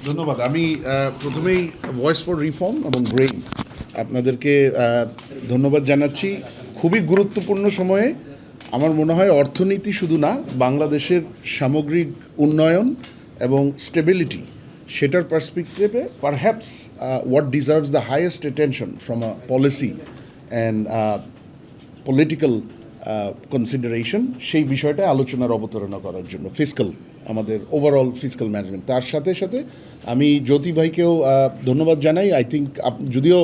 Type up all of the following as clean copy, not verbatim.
ধন্যবাদ। আমি প্রথমেই ভয়েস ফর রিফর্ম এবং ব্রেইন আপনাদেরকে ধন্যবাদ জানাচ্ছি। খুবই গুরুত্বপূর্ণ সময়ে আমার মনে হয় অর্থনীতি শুধু না, বাংলাদেশের সামগ্রিক উন্নয়ন এবং স্টেবিলিটি সেটার পার্সপেক্টিভে perhaps what deserves the highest attention from a policy and political consideration, সেই বিষয়টা আলোচনার অবতারণা করার জন্য ফিসকাল, আমাদের ওভারঅল ফিসকাল ম্যানেজমেন্ট। তার সাথে সাথে আমি জ্যোতি ভাইকেও ধন্যবাদ জানাই। আই থিঙ্ক যদিও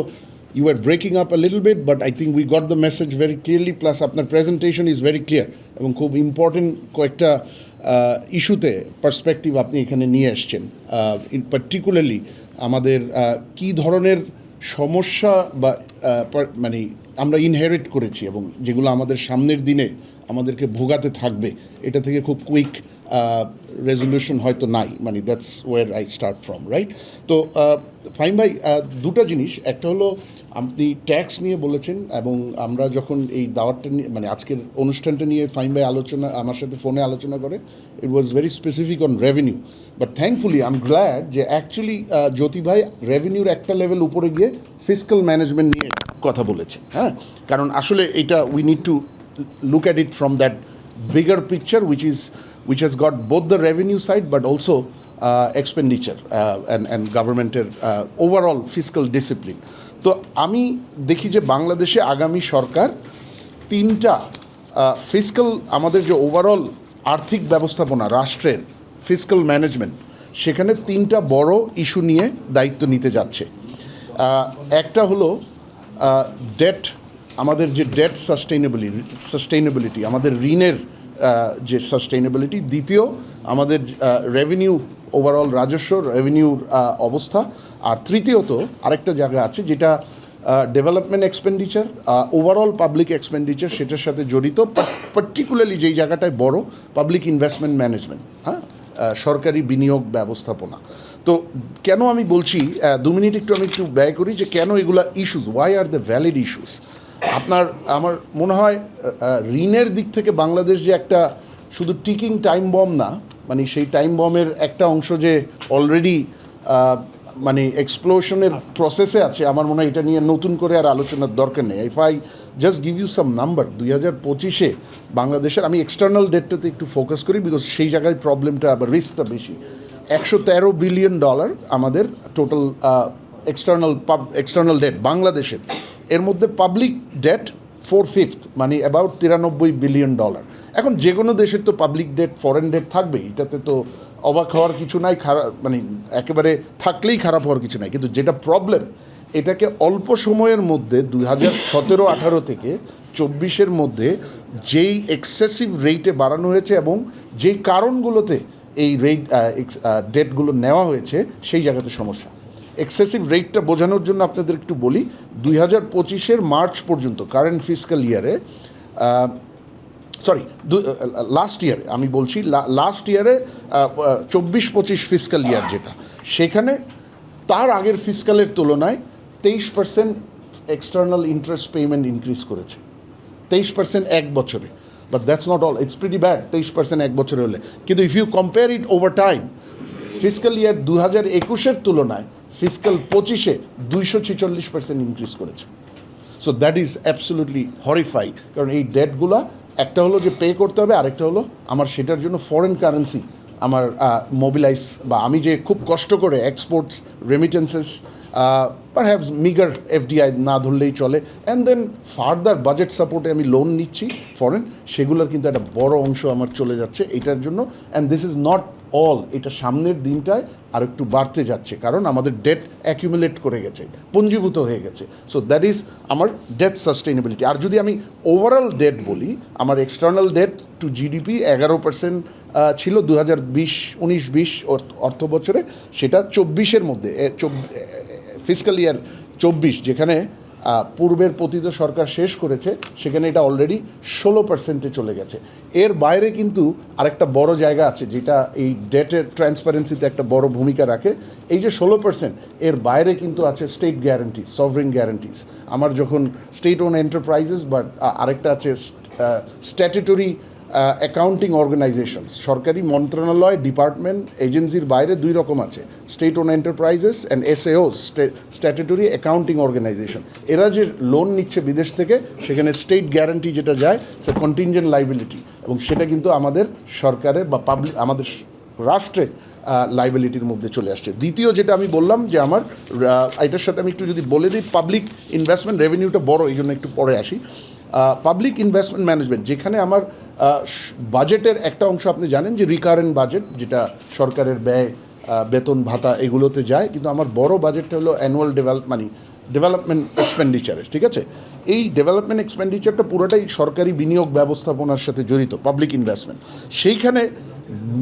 you are breaking up a little bit, but I think we got the message very clearly, plus আপনার প্রেজেন্টেশন ইজ ভেরি ক্লিয়ার এবং খুব ইম্পর্টেন্ট কয়েকটা ইস্যুতে পার্সপেক্টিভ আপনি এখানে নিয়ে এসছেন। পার্টিকুলারলি আমাদের কী ধরনের সমস্যা বা মানে আমরা ইনহেরিট করেছি এবং যেগুলো আমাদের সামনের দিনে আমাদেরকে ভোগাতে থাকবে, এটা থেকে খুব কুইক রেজলিউশন হয়তো নাই, মানে that's where I start from, right? তো ফাহিম ভাই, দুটো জিনিস, একটা হলো আপনি ট্যাক্স নিয়ে বলেছেন, এবং আমরা যখন এই দাওয়াতটা নিয়ে, মানে আজকের অনুষ্ঠানটা নিয়ে ফাহিম ভাই আমার সাথে ফোনে আলোচনা করে, it was very specific on revenue, but thankfully I am glad যে অ্যাকচুয়ালি জ্যোতি ভাই রেভিনিউর একটা লেভেল উপরে গিয়ে ফিসকাল ম্যানেজমেন্ট নিয়ে কথা বলেছে। হ্যাঁ, কারণ আসলে এটা we need to look at it from that bigger picture, which has got both the revenue side but also expenditure and governmental overall fiscal discipline. তো আমি দেখি যে বাংলাদেশে আগামী সরকার তিনটা ফিসকাল, আমাদের যে ওভারঅল আর্থিক ব্যবস্থাপনা রাষ্ট্রের ফিসকাল ম্যানেজমেন্ট, সেখানে তিনটা বড় ইস্যু নিয়ে দায়িত্ব নিতে যাচ্ছে। একটা হলো ডেট, আমাদের যে ডেট সাস্টেইনেবিলিটি, আমাদের ঋণের যে সাস্টেইনেবিলিটি। দ্বিতীয়, আমাদের রেভিনিউ, ওভারঅল রাজস্ব রেভিনিউর অবস্থা। আর তৃতীয়ত আরেকটা জায়গা আছে যেটা development expenditure, overall public expenditure, সেটার সাথে জড়িত, পার্টিকুলারলি যেই জায়গাটায় বড়, পাবলিক ইনভেস্টমেন্ট ম্যানেজমেন্ট, হ্যাঁ, সরকারি বিনিয়োগ ব্যবস্থাপনা। তো কেন আমি বলছি, 2 মিনিট আমি একটু ব্যয় করি যে কেন এগুলা issues, why are the valid issues. আমার মনে হয় ঋণের দিক থেকে বাংলাদেশ যে একটা শুধু টিকিং টাইম বম না, মানে সেই টাইম বমের একটা অংশ যে অলরেডি মানে এক্সপ্লোশনের প্রসেসে আছে, আমার মনে হয় এটা নিয়ে নতুন করে আর আলোচনার দরকার নেই। If I just give you some number, 2025-এ বাংলাদেশের, আমি এক্সটার্নাল ডেটটাতে একটু ফোকাস করি বিকজ সেই জায়গায় প্রবলেমটা বা রিস্কটা বেশি। $113 বিলিয়ন আমাদের টোটাল এক্সটার্নাল ডেট বাংলাদেশের। এর মধ্যে পাবলিক ডেট 4/5, মানে অ্যাবাউট $93 বিলিয়ন। এখন যে কোনো দেশের তো পাবলিক ডেট, ফরেন ডেট থাকবেই, এটাতে তো অবাক হওয়ার কিছু নাই, খারাপ মানে একেবারে থাকলেই খারাপ হওয়ার কিছু নাই। কিন্তু যেটা প্রবলেম, এটাকে অল্প সময়ের মধ্যে 2017-18 থেকে 24-এর মধ্যে যেই এক্সেসিভ রেটে বাড়ানো হয়েছে এবং যেই কারণগুলোতে এই রেট ডেটগুলো নেওয়া হয়েছে, সেই জায়গাতে সমস্যা। এক্সেসিভ রেটটা বোঝানোর জন্য আপনাদের একটু বলি, 2025-এর মার্চ পর্যন্ত, কারেন্ট ফিসকাল ইয়ারে, লাস্ট ইয়ারে আমি বলছি, লাস্ট ইয়ারে 24-25 ফিসকাল ইয়ার যেটা, সেখানে তার আগের ফিসকালের তুলনায় 23% এক্সটার্নাল ইন্টারেস্ট পেমেন্ট ইনক্রিজ করেছে। 23% এক বছরে। But that's not all, it's pretty bad 23% এক বছরে হলে। কিন্তু if you compare it over time, fiscal year 2021-এর তুলনায় ফিসকাল 25-এ 246% ইনক্রিজ করেছে। So that is absolutely horrifying, কারণ এই ডেটগুলা একটা হলো যে পে করতে হবে, আরেকটা হলো আমার সেটার জন্য ফরেন কারেন্সি আমার মোবিলাইজ, বা আমি যে খুব কষ্ট করে এক্সপোর্টস, রেমিটেন্সেস, পারহ্যাপস মিগার এফডিআই না ধরলেই চলে, অ্যান্ড দেন ফার্দার বাজেট সাপোর্টে আমি লোন নিচ্ছি ফরেন, সেগুলোর কিন্তু একটা বড় অংশ আমার চলে যাচ্ছে এটার জন্য। And this is not all, এটা সামনের দিনটায় আর একটু বাড়তে যাচ্ছে, কারণ আমাদের ডেট অ্যাকিউমুলেট করে গেছে, পুঞ্জীভূত হয়ে গেছে। সো দ্যাট ইজ আমার ডেট সাস্টেইনেবিলিটি। আর যদি আমি ওভারঅল ডেট বলি, আমার এক্সটার্নাল ডেট টু জিডিপি 11% ছিল 2019-20 অর্থ বছরে, সেটা 24-এর মধ্যে, ফিসকাল ইয়ার 24, যেখানে পূর্বের পতিত সরকার শেষ করেছে, সেখানে এটা অলরেডি 16%-এ চলে গেছে। এর বাইরে কিন্তু আরেকটা বড় জায়গা আছে যেটা এই ডেটের ট্রান্সপারেন্সিতে একটা বড় ভূমিকা রাখে। এই যে 16%, এর বাইরে কিন্তু আছে স্টেট গ্যারান্টিজ, সভরেন গ্যারান্টিজ। আমার যখন স্টেট ওন এন্টারপ্রাইজেস, বাট আরেকটা আছে স্ট্যাটুটরি অ্যাকাউন্টিং অর্গানাইজেশনস, সরকারি মন্ত্রণালয়, ডিপার্টমেন্ট, এজেন্সির বাইরে দুই রকম আছে, state owned enterprises and SAOs, statutory accounting organisation. এরা যে লোন নিচ্ছে বিদেশ থেকে, সেখানে স্টেট গ্যারান্টি যেটা যায়, সে কন্টিনজেন্ট লাইবিলিটি, এবং সেটা কিন্তু আমাদের সরকারের বা পাবলিক আমাদের রাষ্ট্রের লাইবিলিটির মধ্যে চলে আসছে। দ্বিতীয় যেটা আমি বললাম যে আমার এটার সাথে আমি একটু যদি বলে দিই, পাবলিক ইনভেস্টমেন্ট রেভিনিউটা বড়, এই জন্য একটু পরে আসি। পাবলিক ইনভেস্টমেন্ট ম্যানেজমেন্ট, যেখানে আমার বাজেটের একটা অংশ আপনি জানেন যে রিকারেন্ট বাজেট, যেটা সরকারের ব্যয়, বেতন ভাতা এগুলোতে যায়, কিন্তু আমার বড় বাজেটটা হলো অ্যানুয়াল ডেভেলপমেন্ট এক্সপেন্ডিচারের, ঠিক আছে? এই ডেভেলপমেন্ট এক্সপেন্ডিচারটা পুরোটাই সরকারি বিনিয়োগ ব্যবস্থাপনার সাথে জড়িত, পাবলিক ইনভেস্টমেন্ট। সেইখানে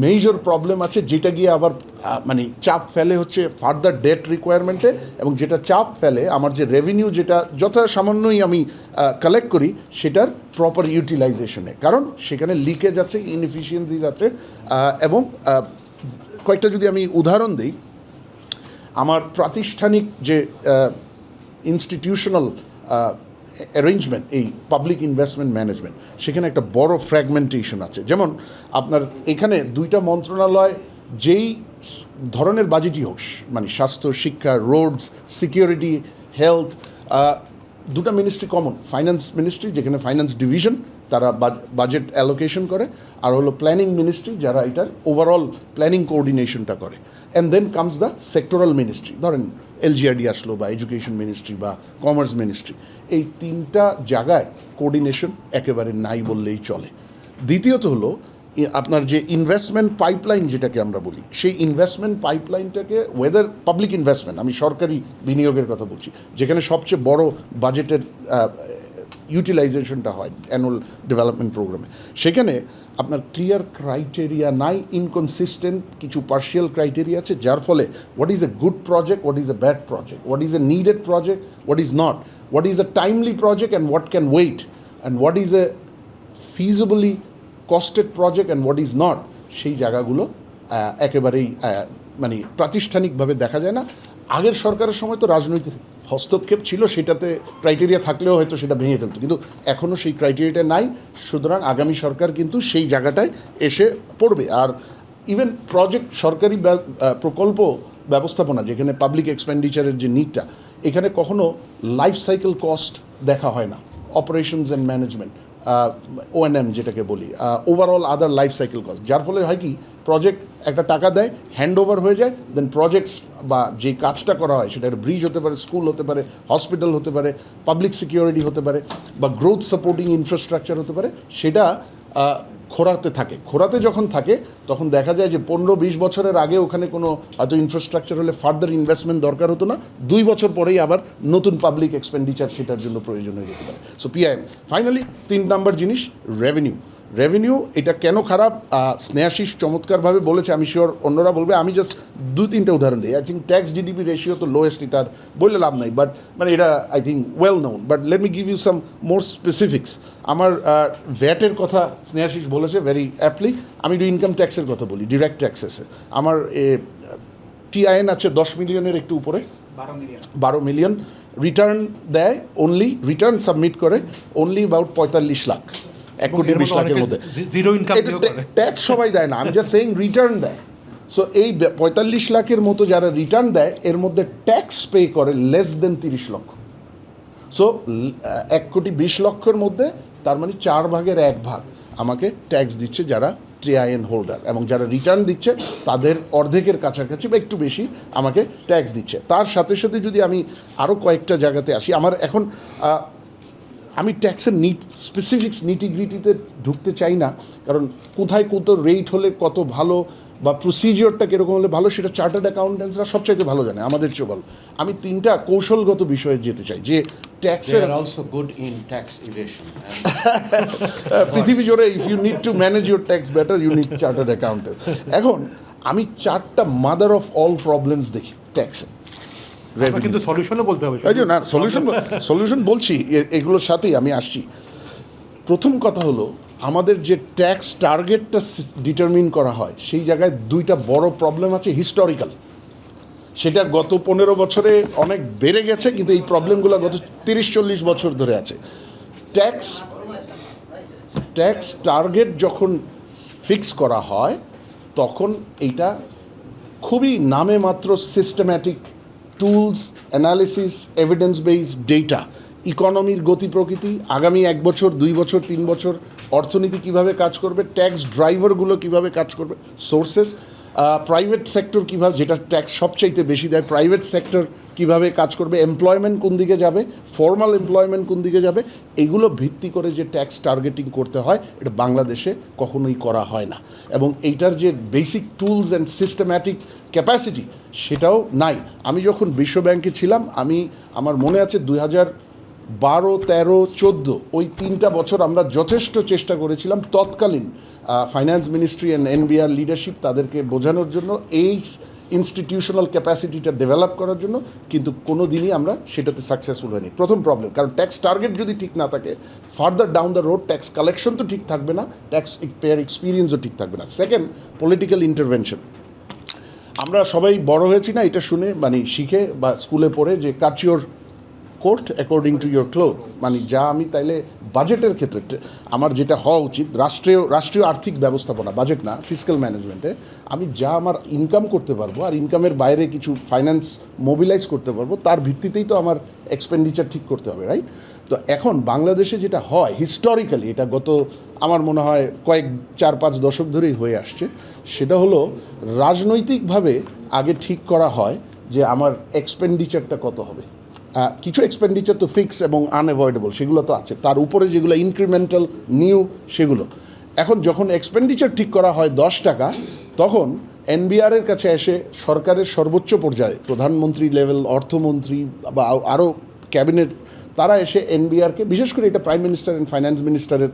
মেজর প্রবলেম আছে, যেটা গিয়ে আবার মানে চাপ ফেলে হচ্ছে ফার্দার ডেট রিকোয়ারমেন্টে, এবং যেটা চাপ ফেলে আমার যে রেভিনিউ, যেটা যথাসামান্যই আমি কালেক্ট করি, সেটার প্রপার ইউটিলাইজেশনে, কারণ সেখানে লিকেজ আছে, ইনএফিসিয়েন্সিজ আছে। এবং কয়েকটা যদি আমি উদাহরণ দিই, আমার প্রাতিষ্ঠানিক যে ইনস্টিটিউশনাল অ্যারেঞ্জমেন্ট, এই পাবলিক ইনভেস্টমেন্ট ম্যানেজমেন্ট, সেখানে একটা বড় ফ্র্যাগমেন্টেশন আছে। যেমন আপনার এখানে দুইটা মন্ত্রণালয় যেই ধরনের বাজেটই হোক, মানে স্বাস্থ্য, শিক্ষা, রোডস, সিকিউরিটি, হেলথ, দুটা মিনিস্ট্রি কমন, ফাইন্যান্স মিনিস্ট্রি যেখানে ফাইন্যান্স ডিভিশন তারা বাজেট অ্যালোকেশন করে, আর হলো প্ল্যানিং মিনিস্ট্রি যারা এটার ওভারঅল প্ল্যানিং কোঅর্ডিনেশনটা করে, and then comes the sectoral ministry, ধরেন এলজিআরডি আসলো, বা এডুকেশন মিনিস্ট্রি বা কমার্স মিনিস্ট্রি। এই তিনটা জায়গায় কোঅর্ডিনেশন একেবারে নাই বললেই চলে। দ্বিতীয়ত হলো আপনার যে ইনভেস্টমেন্ট পাইপলাইন যেটাকে আমরা বলি, সেই ইনভেস্টমেন্ট পাইপলাইনটাকে, ওয়েদার পাবলিক ইনভেস্টমেন্ট, আমি সরকারি বিনিয়োগের কথা বলছি, যেখানে সবচেয়ে বড় বাজেটের ইউটিলাইজেশনটা হয় অ্যানুয়াল ডেভেলপমেন্ট প্রোগ্রামে, সেখানে আপনার ক্লিয়ার ক্রাইটেরিয়া নাই, ইনকনসিস্টেন্ট কিছু পার্শিয়াল ক্রাইটেরিয়া আছে, যার ফলে what is a good project, what is a bad project, what is a needed project, what is not, what is a timely project and what can wait, and what is a feasibly costed project and what is not, সেই জায়গাগুলো একেবারেই মানে প্রাতিষ্ঠানিকভাবে দেখা যায় না। আগের সরকারের সময় তো রাজনৈতিক হস্তক্ষেপ ছিল, সেটাতে ক্রাইটেরিয়া থাকলেও হয়তো সেটা ভেঙে ফেলতো, কিন্তু এখনও সেই ক্রাইটেরিয়াটা নাই। সুতরাং আগামী সরকার কিন্তু সেই জায়গাটায় এসে পড়বে। আর ইভেন প্রজেক্ট, সরকারি প্রকল্প ব্যবস্থাপনা, যেখানে পাবলিক এক্সপেন্ডিচারের যে নিডটা, এখানে কখনো লাইফ সাইকেল কস্ট দেখা হয় না, অপারেশনস অ্যান্ড ম্যানেজমেন্ট, ওএনএম যেটাকে বলি, ওভারঅল আদার লাইফ সাইকেল কস্ট, যার ফলে হয় কি, প্রজেক্ট একটা টাকা দেয়, হ্যান্ড ওভার হয়ে যায়, দেন প্রজেক্টস বা যে কাজটা করা হয়, সেটা ব্রিজ হতে পারে, স্কুল হতে পারে, হসপিটাল হতে পারে, পাবলিক সিকিউরিটি হতে পারে, বা গ্রোথ সাপোর্টিং ইনফ্রাস্ট্রাকচার হতে পারে, সেটা খোরাতে থাকে। খোরাতে যখন থাকে তখন দেখা যায় যে 15-20 বছরের আগে ওখানে কোনো হয়তো ইনফ্রাস্ট্রাকচার হলে ফার্দার ইনভেস্টমেন্ট দরকার হতো না, 2 বছর পরেই আবার নতুন পাবলিক এক্সপেন্ডিচার সেটার জন্য প্রয়োজন হয়ে যেতে পারে। সো পিআইএম। ফাইনালি 3 নাম্বার জিনিস, রেভিনিউ। এটা কেন খারাপ, স্নেহাশিস চমৎকারভাবে বলেছে, আমি শিওর অন্যরা বলবে, আমি জাস্ট 2-3টে উদাহরণ দিই। I think tax GDP ratio তো লোয়েস্ট, এটার বললে লাভ নাই, বাট মানে এটা I think well known, but let me give you some more specifics. আমার ভ্যাটের কথা স্নেহাশিস বলেছে ভেরি অ্যাপলি, আমি ইনকাম ট্যাক্সের কথা বলি, ডিরেক্ট ট্যাক্সেসে আমার টিআইএন আছে 10 মিলিয়নের একটু উপরে, 12 মিলিয়ন। রিটার্ন দেয় অনলি, রিটার্ন সাবমিট করে অনলি অ্যাবাউট 45 লাখ, 1,20,00,000-এর মধ্যে। জিরো ইনকাম ট্যাক্স সবাই দেয় না, আমি জাস্ট সেইং রিটার্ন দেয়। সো এই 45 লাখের মতো যারা রিটার্ন দেয়, এর মধ্যে ট্যাক্স পে করে লেস দেন 30 লক্ষ। সো 1,20,00,000-এর মধ্যে তার মানে 4 ভাগের 1 ভাগ আমাকে ট্যাক্স দিচ্ছে যারা টিআইএন হোল্ডার, এবং যারা রিটার্ন দিচ্ছে তাদের অর্ধেকের কাছাকাছি বা একটু বেশি আমাকে ট্যাক্স দিচ্ছে। তার সাথে সাথে যদি আমি আরও কয়েকটা জায়গাতে আসি, আমার এখন আমি ট্যাক্সের স্পেসিফিক্স নিটিগ্রিটিতে ঢুকতে চাই না, কারণ কোথায় কত রেট হলে কত ভালো বা প্রসিজিওরটা কীরকম হলে ভালো, সেটা চার্টার্ড অ্যাকাউন্টেন্টসরা সবচাইতে ভালো জানে, আমাদের চেয়েও ভালো। আমি 3টা কৌশলগত বিষয়ে যেতে চাই, যে ট্যাক্সের পৃথিবী জুড়ে if you need to manage your tax better, you need chartered accountant. এখন আমি 4টা মাদার অফ অল প্রবলেমস দেখি ট্যাক্সে, কিন্তু সলিউশনও বলতে হবে। না, সলিউশন বলছি, এগুলোর সাথেই আমি আসছি। প্রথম কথা হলো, আমাদের যে ট্যাক্স টার্গেটটা ডিটারমিন করা হয়, সেই জায়গায় 2টা বড় প্রবলেম আছে হিস্টোরিক্যাল। সেটা গত 15 বছরে অনেক বেড়ে গেছে, কিন্তু এই প্রবলেমগুলো গত 30-40 বছর ধরে আছে। ট্যাক্স ট্যাক্স টার্গেট যখন ফিক্স করা হয় তখন এইটা খুবই নামে মাত্র systematic tools analysis evidence based data ইকোনমির গতি প্রকৃতি আগামী 1 বছর 2 বছর 3 বছর অর্থনীতি কিভাবে কাজ করবে ট্যাক্স ড্রাইভারগুলো কিভাবে কাজ করবে সোর্সেস প্রাইভেট সেক্টর কীভাবে যেটা ট্যাক্স সবচাইতে বেশি দেয় প্রাইভেট সেক্টর কিভাবে কাজ করবে এমপ্লয়মেন্ট কোন দিকে যাবে ফর্মাল এমপ্লয়মেন্ট কোন দিকে যাবে এগুলো ভিত্তি করে যে ট্যাক্স টার্গেটিং করতে হয় এটা বাংলাদেশে কখনোই করা হয় না এবং এইটার যে basic tools and systematic capacity সেটাও নাই আমি যখন বিশ্ব ব্যাংকে ছিলাম আমার মনে আছে 2012, 13, 14 ওই 3টা বছর আমরা যথেষ্ট চেষ্টা করেছিলাম তৎকালীন finance ministry and NBR leadership তাদেরকে বোঝানোর জন্য এই ইনস্টিটিউশনাল ক্যাপাসিটিটা ডেভেলপ করার জন্য কিন্তু কোনো দিনই আমরা সেটাতে সাকসেসফুল হয়নি প্রথম প্রবলেম কারণ ট্যাক্স টার্গেট যদি ঠিক না থাকে further down the road tax collection তো ঠিক থাকবে না ট্যাক্স পেয়ার এক্সপিরিয়েন্সও ঠিক থাকবে না সেকেন্ড পলিটিক্যাল ইন্টারভেনশন আমরা সবাই বড় হয়েছি না এটা শুনে মানে শিখে বা স্কুলে পড়ে যে cut your court according to your cloth মানে যা আমি তাইলে বাজেটের ক্ষেত্রে আমার যেটা হওয়া উচিত রাষ্ট্রীয় আর্থিক ব্যবস্থাপনা বাজেট না ফিসক্যাল ম্যানেজমেন্টে আমি যা আমার ইনকাম করতে পারবো আর ইনকামের বাইরে কিছু ফাইন্যান্স মোবিলাইজ করতে পারবো তার ভিত্তিতেই তো আমার এক্সপেন্ডিচার ঠিক করতে হবে রাইট তো এখন বাংলাদেশে যেটা হয় হিস্টোরিক্যালি এটা গত আমার মনে হয় কয়েক 4-5 দশক ধরেই হয়ে আসছে সেটা হলো রাজনৈতিকভাবে আগে ঠিক করা হয় যে আমার এক্সপেন্ডিচারটা কত হবে কিছু এক্সপেন্ডিচার তো ফিক্স এবং আনঅ্যাভয়েডেবল সেগুলো তো আছে তার উপরে যেগুলো ইনক্রিমেন্টাল নিউ সেগুলো এখন যখন এক্সপেন্ডিচার ঠিক করা হয় 10 টাকা তখন এনবিআরের কাছে এসে সরকারের সর্বোচ্চ পর্যায়ে প্রধানমন্ত্রী লেভেল অর্থমন্ত্রী বা আরও ক্যাবিনেট তারা এসে এনবিআরকে বিশেষ করে এটা প্রাইম মিনিস্টার অ্যান্ড ফাইন্যান্স মিনিস্টারের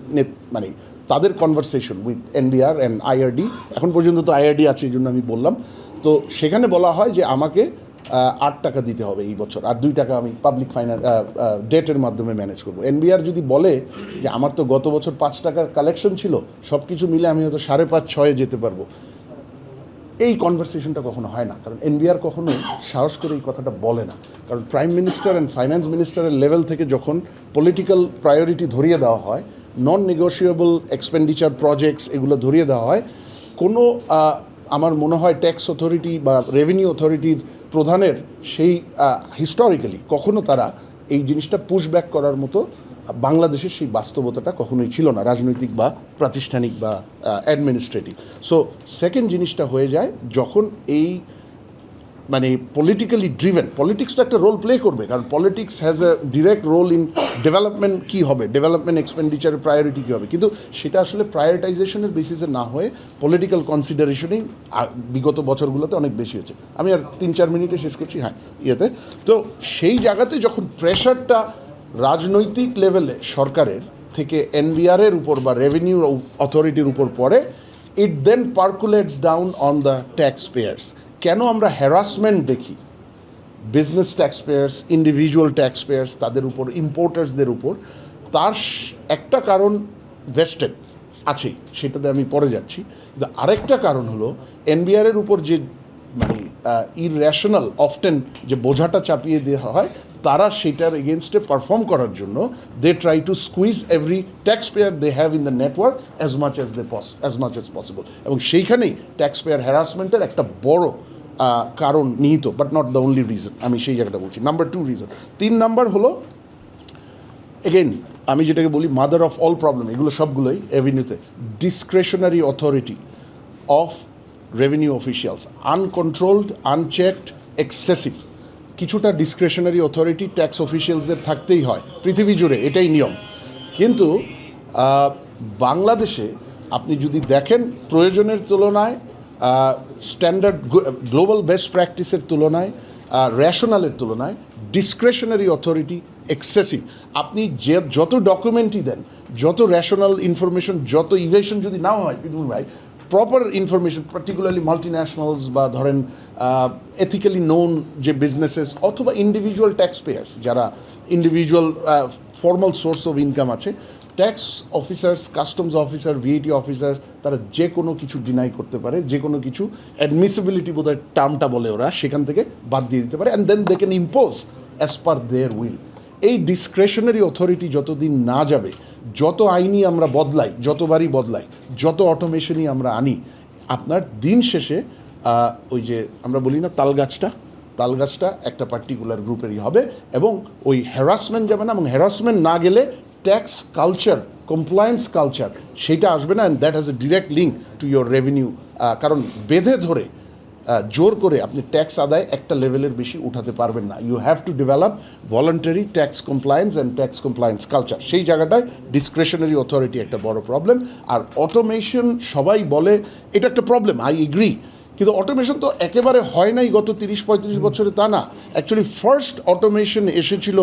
মানে তাদের conversation with NBR and IRD এখন পর্যন্ত তো আইআরডি আছে এই জন্য আমি বললাম তো সেখানে বলা হয় যে আমাকে 8 টাকা দিতে হবে এই বছর আর 2 টাকা আমি পাবলিক ফাইন্যান্স ডেটের মাধ্যমে ম্যানেজ করবো এনবিআর যদি বলে যে আমার তো গত বছর 5 টাকার কালেকশন ছিল সব কিছু মিলে আমি হয়তো 5.5-6 যেতে পারবো এই কনভারসেশনটা কখনো হয় না কারণ এনবিআর কখনো সাহস করে এই কথাটা বলে না কারণ প্রাইম মিনিস্টার অ্যান্ড ফাইন্যান্স মিনিস্টারের লেভেল থেকে যখন পলিটিক্যাল প্রায়োরিটি ধরিয়ে দেওয়া হয় নন নেগোশিয়েবল এক্সপেন্ডিচার প্রজেক্টস এগুলো ধরিয়ে দেওয়া হয় কোনো আমার মনে হয় ট্যাক্স অথরিটি বা রেভিনিউ অথরিটির প্রধানের সেই হিস্টোরিক্যালি কখনো তারা এই জিনিসটা পুশব্যাক করার মতো বাংলাদেশের সেই বাস্তবতাটা কখনোই ছিল না রাজনৈতিক বা প্রাতিষ্ঠানিক বা অ্যাডমিনিস্ট্রেটিভ সো সেকেন্ড জিনিসটা হয়ে যায় যখন এই মানে পলিটিক্যালি ড্রিভেন পলিটিক্স তো একটা রোল প্লে করবে কারণ politics has a direct role in development কী হবে ডেভেলপমেন্ট এক্সপেন্ডিচারের প্রায়োরিটি কী হবে কিন্তু সেটা আসলে প্রায়োরিটাইজেশনের বেসিসে না হয়ে পলিটিক্যাল কনসিডারেশনেই বিগত বছরগুলোতে অনেক বেশি হয়েছে আমি আর 3-4 মিনিটে শেষ করছি হ্যাঁ ইয়েতে তো সেই জায়গাতে যখন প্রেশারটা রাজনৈতিক লেভেলে সরকারের থেকে এনবিআরের উপর বা রেভিনিউ অথরিটির উপর পড়ে it then percolates down on the taxpayers কেন আমরা হ্যারাসমেন্ট দেখি business taxpayers individual taxpayers তাদের উপর ইম্পোর্টার্সদের উপর তার একটা কারণ ভেস্টেড আছেই সেটাতে আমি পরে যাচ্ছি কিন্তু আরেকটা কারণ হলো এনবিআরের উপর যে মানে ইররেশনাল অফটেন যে বোঝাটা চাপিয়ে দেওয়া হয় তারা সেটার এগেনস্টে পারফর্ম করার জন্য they try to squeeze every taxpayer they have in the network as much as possible এবং সেইখানেই ট্যাক্স পেয়ার হ্যারাসমেন্টের একটা বড় কারণ নিহিত but not the only reason আমি সেই জায়গাটা বলছি নাম্বার 2 রিজন 3 নাম্বার হলো এগেইন আমি যেটাকে বলি মাদার অফ অল প্রবলেম এগুলো সবগুলোই রেভিনিউতে discretionary authority of revenue officials uncontrolled unchecked excessive কিছুটা ডিসক্রেশনারি অথরিটি ট্যাক্স অফিসিয়ালসদের থাকতেই হয় পৃথিবী জুড়ে এটাই নিয়ম কিন্তু বাংলাদেশে আপনি যদি দেখেন প্রয়োজনের তুলনায় স্ট্যান্ডার্ড গ্লোবাল বেস্ট প্র্যাকটিসের তুলনায় রেশনালের তুলনায় ডিসক্রেশনারি অথরিটি এক্সেসিভ আপনি যত ডকুমেন্টই দেন যত রেশনাল ইনফরমেশন যত ইভেশন যদি নাও হয় পিতুল ভাই প্রপার ইনফরমেশন পার্টিকুলারলি মাল্টিন্যাশনালস বা ধরেন এথিক্যালি নোন যে বিজনেসেস অথবা ইন্ডিভিজুয়াল ট্যাক্স পেয়ার্স যারা individual formal source of income আছে tax officers customs officer VAT officer তারা যে কোনো কিছু ডিনাই করতে পারে যে কোনো কিছু অ্যাডমিসিবিলিটি বোধহয় টার্মটা বলে ওরা সেখান থেকে বাদ দিয়ে দিতে পারে and then they can impose as per their will এই ডিসক্রেশনারি অথরিটি যতদিন না যাবে, যত আইনি আমরা বদলাই, যতবারই বদলাই, যত অটোমেশনই আমরা আনি, আপনার দিন শেষে ওই যে আমরা বলি না তালগাছটা একটা পার্টিকুলার গ্রুপেরই হবে, এবং ওই হ্যারাসমেন্ট যাবে না, এবং হ্যারাসমেন্ট না গেলে ট্যাক্স কালচার, কমপ্লায়েন্স কালচার, সেটা আসবে না, and that has a direct link to your revenue. কারণ বেঁধে ধরে জোর করে আপনি ট্যাক্স আদায় একটা লেভেলের বেশি উঠাতে পারবেন না। You have to develop voluntary tax compliance and tax compliance culture. সেই জায়গাটায় ডিসক্রেশনারি অথরিটি একটা বড় প্রবলেম। আর অটোমেশন সবাই বলে এটা একটা প্রবলেম, আই এগ্রি, কিন্তু অটোমেশন তো একেবারে হয় নাই গত 30-35 বছরে, তা না। অ্যাকচুয়ালি ফার্স্ট অটোমেশন এসেছিল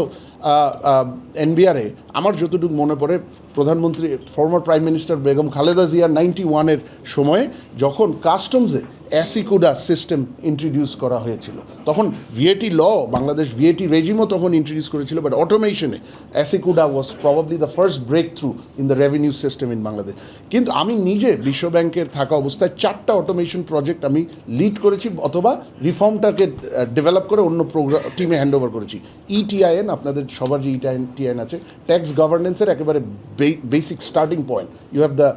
এনবিআরে, আমার যতটুকু মনে পড়ে, প্রধানমন্ত্রী former prime minister Begum Khaleda জিয়ার 91-এর সময়ে যখন কাস্টমসে অ্যাসিকুডা সিস্টেম ইন্ট্রোডিউস করা হয়েছিল, তখন ভিএটি ল, বাংলাদেশ ভিএটি রেজিমও তখন ইন্ট্রোডিউস করেছিল, বাট অটোমেশনে ASYCUDA was probably the first breakthrough in the revenue system in Bangladesh. কিন্তু আমি নিজে বিশ্ব ব্যাংকের থাকা অবস্থায় 4টা অটোমেশন প্রজেক্ট আমি লিড করেছি, অথবা রিফর্মটাকে ডেভেলপ করে অন্য প্রোগ্রাম টিমে হ্যান্ড ওভার করেছি। ইটিআইএন, আপনাদের সবার যে ইটিআইএন আছে, ট্যাক্স গভর্নেন্সের একেবারে basic starting point, you have the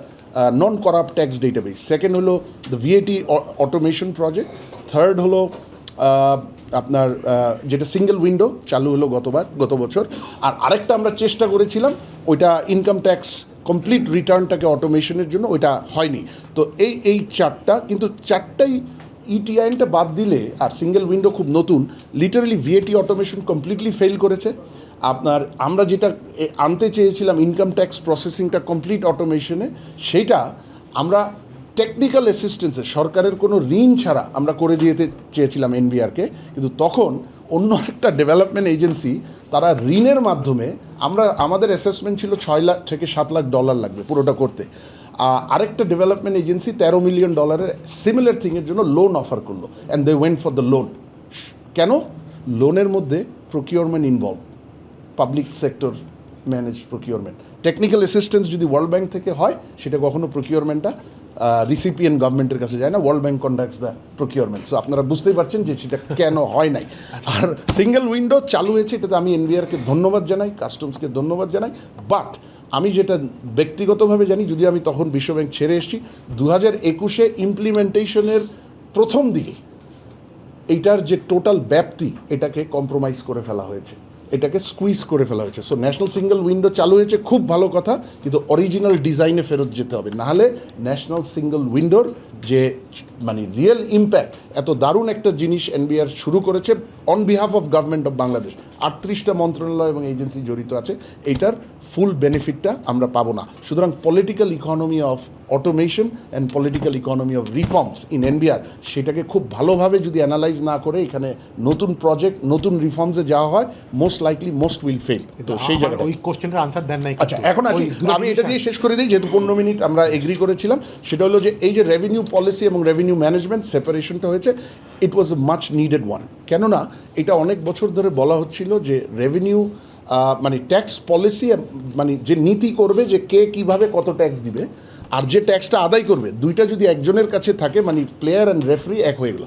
non corrupt tax database. Second হলো the VAT automation project. Third হলো আপনার যেটা সিঙ্গেল উইন্ডো চালু হলো গত বছর। আর আরেকটা আমরা চেষ্টা করেছিলাম, ওইটা ইনকাম ট্যাক্স কমপ্লিট রিটার্নটাকে অটোমেশনের জন্য, ওইটা হয়নি। তো এই 4টা, কিন্তু 4টাই ইটিআইএনটা বাদ দিলে আর সিঙ্গেল উইন্ডো খুব নতুন, literally VAT automation completely fail করেছে। আপনার আমরা যেটা আনতে চেয়েছিলাম ইনকাম ট্যাক্স প্রসেসিংটা কমপ্লিট অটোমেশনে, সেইটা আমরা টেকনিক্যাল অ্যাসিস্ট্যান্সে সরকারের কোনো ঋণ ছাড়া আমরা করে দিতে চেয়েছিলাম এনবিআরকে, কিন্তু তখন অন্য একটা ডেভেলপমেন্ট এজেন্সি, তারা ঋণের মাধ্যমে, আমাদের অ্যাসেসমেন্ট ছিল $6 লাখ থেকে $7 লাখ লাগবে পুরোটা করতে। আরেকটা ডেভেলপমেন্ট এজেন্সি $13 মিলিয়ন সিমিলার থিংয়ের জন্য লোন অফার করলো, and they went for the loan. কেন? লোনের মধ্যে procurement involve, public sector manage procurement. Technical assistance যদি ওয়ার্ল্ড ব্যাংক থেকে হয়, সেটা কখনো প্রকিউরমেন্টটা রিসিপিয়েন্ট গভর্নমেন্টের কাছে যায় না, world bank conducts the procurement. So আপনারা বুঝতেই পারছেন যে সেটা কেন হয় নাই। আর সিঙ্গেল উইন্ডো চালু হয়েছে, এটাতে আমি এনবিআরকে ধন্যবাদ জানাই, কাস্টমসকে ধন্যবাদ জানাই। বাট আমি যেটা ব্যক্তিগতভাবে জানি, যদি আমি তখন বিশ্বব্যাংক ছেড়ে এসেছি, 2021-এ ইমপ্লিমেন্টেশনের প্রথম দিকে এইটার যে টোটাল ব্যাপ্তি, এটাকে কম্প্রোমাইজ করে ফেলা হয়েছে, এটাকে স্কুইজ করে ফেলা হয়েছে। সো ন্যাশনাল সিঙ্গেল উইন্ডো চালু হয়েছে, খুব ভালো কথা, কিন্তু অরিজিনাল ডিজাইনে ফেরত যেতে হবে, নাহলে ন্যাশনাল সিঙ্গেল উইন্ডোর যে মানে রিয়েল ইম্প্যাক্ট, এত দারুণ একটা জিনিস এনবিআর শুরু করেছে on behalf of government of Bangladesh, 38টা মন্ত্রণালয় এবং এজেন্সি জড়িত আছে, এইটার ফুল বেনিফিটটা আমরা পাবো না। সুতরাং political economy of automation and political economy of reforms in NBR, সেটাকে খুব ভালোভাবে যদি অ্যানালাইজ না করে এখানে নতুন প্রজেক্ট, নতুন রিফর্মসে যাওয়া হয়, মোস্ট উইল ফেল। তো সেই জায়গায় ওই কোশ্চেনের আনসার দেন নাই। আচ্ছা, এখন আমি এটা দিয়ে শেষ করে দিই, যেহেতু 15 মিনিট আমরা এগ্রি করেছিলাম। সেটা হলো যে এই যে রেভিনিউ পলিসি এবং রেভিনিউ ম্যানেজমেন্ট সেপারেশনটা হয়েছে, ইট ওয়াজ এ মাচ নিডেড ওয়ান। কেননা এটা অনেক বছর ধরে বলা হচ্ছিল যে রেভিনিউ মানে ট্যাক্স পলিসি, মানে যে নীতি করবে যে কে কীভাবে কত ট্যাক্স দিবে, আর যে ট্যাক্সটা আদায় করবে, দুইটা যদি একজনের কাছে থাকে, মানে প্লেয়ার অ্যান্ড রেফারি এক হয়ে গেল।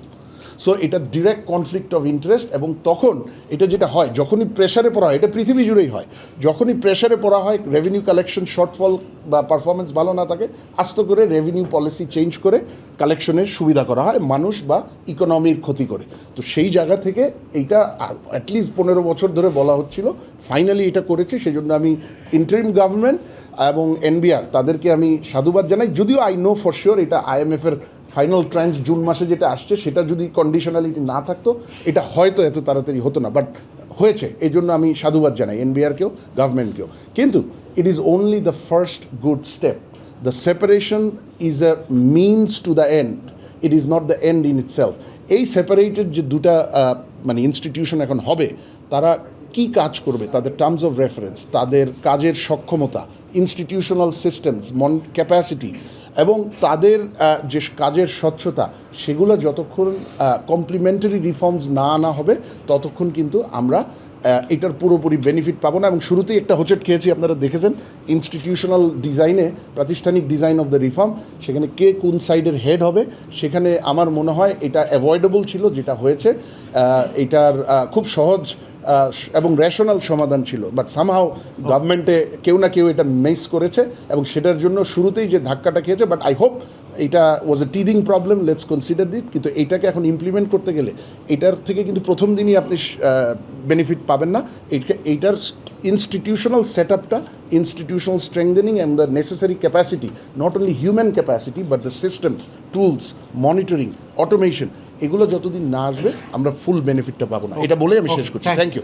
সো এটা ডিরেক্ট কনফ্লিক্ট অফ ইন্টারেস্ট। এবং তখন এটা যেটা হয়, যখনই প্রেশারে পড়া হয়, এটা পৃথিবী জুড়েই হয়, যখনই প্রেশারে পড়া হয়, রেভিনিউ কালেকশন শর্টফল বা পারফরমেন্স ভালো না থাকে, আস্তে করে রেভিনিউ পলিসি চেঞ্জ করে কালেকশনের সুবিধা করা হয়, মানুষ বা ইকোনমির ক্ষতি করে। তো সেই জায়গা থেকে এইটা অ্যাটলিস্ট 15 বছর ধরে বলা হচ্ছিল, ফাইনালি এটা করেছে। সেই জন্য আমি ইন্টারিম গভর্নমেন্ট এবং এনবিআর তাদেরকে আমি সাধুবাদ জানাই। যদিও আই নো ফর শিওর এটা IMF-এর ফাইনাল ট্রান্স জুন মাসে যেটা আসছে, সেটা যদি কন্ডিশনালিটি না থাকতো, এটা হয়তো এত তাড়াতাড়ি হতো না, বাট হয়েছে, এই জন্য আমি সাধুবাদ জানাই এনবিআরকেও, গভর্নমেন্টকেও। কিন্তু it is only the first good step. The separation is a means to the end, it is not the end in itself. এই সেপারেটেড যে দুটা মানে ইনস্টিটিউশন এখন হবে, তারা কি কাজ করবে, তাদের টার্মস অফ রেফারেন্স, তাদের কাজের সক্ষমতা, ইনস্টিটিউশনাল সিস্টেমস, ক্যাপাসিটি, এবং তাদের যে কাজের স্বচ্ছতা, সেগুলো যতক্ষণ কমপ্লিমেন্টারি রিফর্মস না আনা হবে, ততক্ষণ কিন্তু আমরা এটার পুরোপুরি বেনিফিট পাবো না। এবং শুরুতেই একটা হোঁচট খেয়েছি, আপনারা দেখেছেন ইনস্টিটিউশনাল ডিজাইনে, প্রাতিষ্ঠানিক ডিজাইন অফ দ্য রিফর্ম, সেখানে কে কোন সাইডের হেড হবে, সেখানে আমার মনে হয় এটা অ্যাভয়েডেবল ছিল যেটা হয়েছে। এটার খুব সহজ এবং রেশনাল সমাধান ছিল, বাট সামহাও গভর্নমেন্টে কেউ না কেউ এটা মিস করেছে এবং সেটার জন্য শুরুতেই যে ধাক্কাটা খেয়েছে, বাট আই হোপ এটা ওয়াজ এ টিদিং প্রবলেম, লেটস কনসিডার দিস। কিন্তু এইটাকে এখন ইমপ্লিমেন্ট করতে গেলে এটার থেকে কিন্তু প্রথম দিনই আপনি বেনিফিট পাবেন না। এইটার ইনস্টিটিউশনাল সেট আপটা, institutional strengthening and the necessary capacity, not only human capacity but the systems, tools, monitoring, automation, এগুলো যতদিন না আসবে আমরা ফুল বেনিফিটটা পাবো না। এটা বলে আমি শেষ করছি। Thank you.